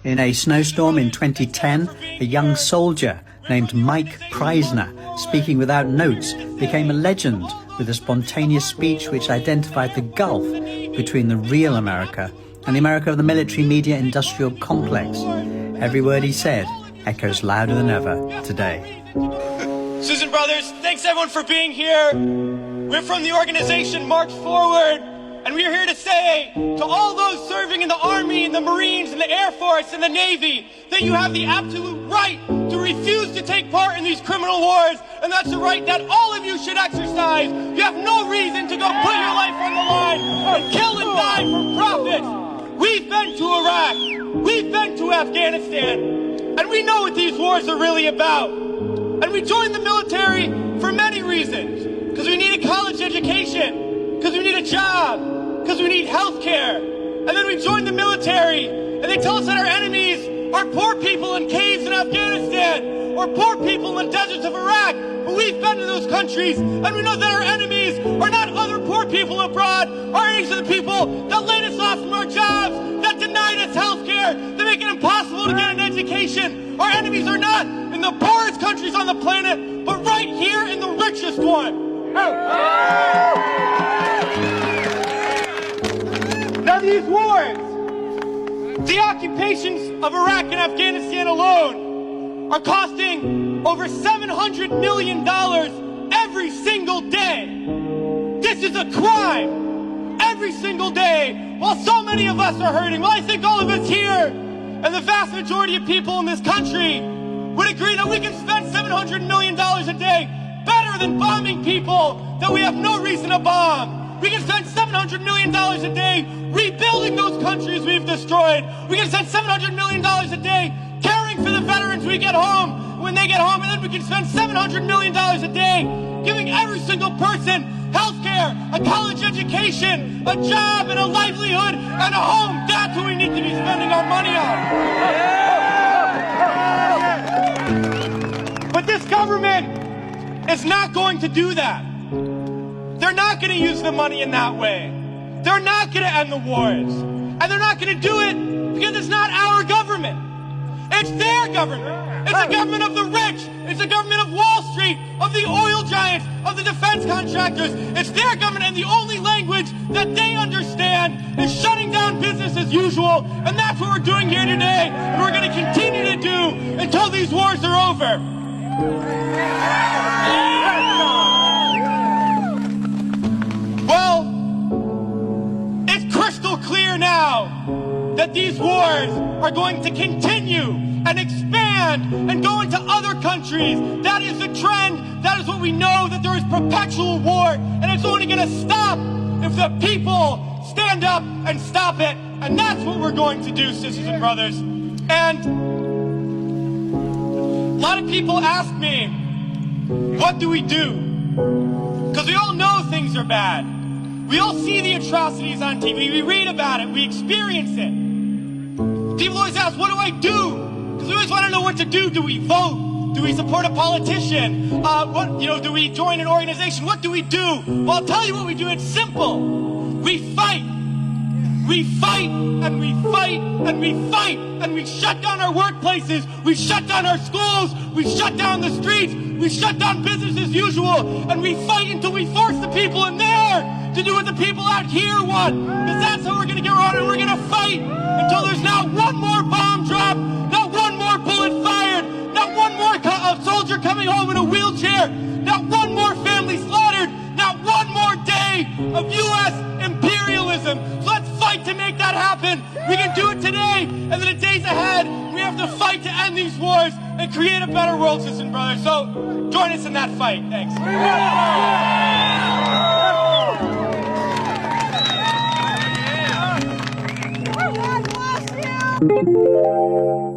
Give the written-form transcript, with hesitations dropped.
In a snowstorm in 2010, a young soldier named Mike Prysner, speaking without notes, became a legend with a spontaneous speech which identified the gulf between the real America and the America of the military media industrial complex. Every word he said echoes louder than ever today. Susan Brothers, thanks everyone for being here. We're from the organization March Forward, and we're here to say to all those serving in the Army and the Marines and the Air Force and the Navy that you have the absolute right to refuse to take part in these criminal wars, and that's a right that all of you should exercise. You have no reason to go put your life on the line and kill and die for profit. We've been to Iraq, we've been to Afghanistan, and we know what these wars are really about. And we joined the military for many reasons. Because we need a college education, because we need a job, because we need health care. And then we joined the military, and they tell us that our enemies are poor people in caves in Afghanistan, or poor people in the deserts of Iraq. But we've been to those countries, and we know that our enemies are not other poor people abroad. Our enemies are the people that laid us off from our jobs, that denied us health care, that make it impossible to get an education. Our enemies are not in the poorest countries on the planet, but right here in the richest one. Now these wars, the occupations of Iraq and Afghanistan alone, are costing over $700 million every single day. This is a crime every single day, while so many of us are hurting. Well, I think all of us here, and the vast majority of people in this country, would agree that we can spend $700 million a day better than bombing people that we have no reason to bomb. We can spend $700 million a day rebuilding those countries we've destroyed. We can spend $700 million a day caring for the veterans we get home when they get home. And then we can spend $700 million a day giving every single person health care, a college education, a job, and a livelihood, and a home. That's what we need to be spending our money on. But this government is not going to do that. They're not going to use the money in that way. They're not going to end the wars. And they're not going to do it because it's not our government. It's their government. It's the government of the rich. It's the government of Wall Street, of the oil giants, of the defense contractors. It's their government, and the only language that they understand is shutting down business as usual. And that's what we're doing here today. And we're going to continue to do until these wars are over. Well, it's crystal clear now that these wars are going to continue and expand and go into other countries. That is the trend. That is what we know, that there is perpetual war, and it's only going to stop if the people stand up and stop it. And that's what we're going to do, sisters and brothers. And a lot of people ask me, what do we do? Because we all know things are bad. We all see the atrocities on TV. We read about it. We experience it. People always ask, what do I do? Because we always want to know what to do. Do we vote? Do we support a politician? Do we join an organization? What do we do? Well, I'll tell you what we do. It's simple. We fight. We fight, and we fight, and we fight, and we shut down our workplaces, we shut down our schools, we shut down the streets, we shut down business as usual, and we fight until we force the people in there to do what the people out here want, because that's how we're going to get around it. We're going to fight until there's not one more bomb drop, not one more bullet fired, not one more soldier coming home in a wheelchair, not one more family slaughtered, not one more day of U.S. imperialism. So let's fight to make that happen. We can do it today, and in the days ahead, we have to fight to end these wars and create a better world, sisters and brothers. So join us in that fight. Thanks. God bless you.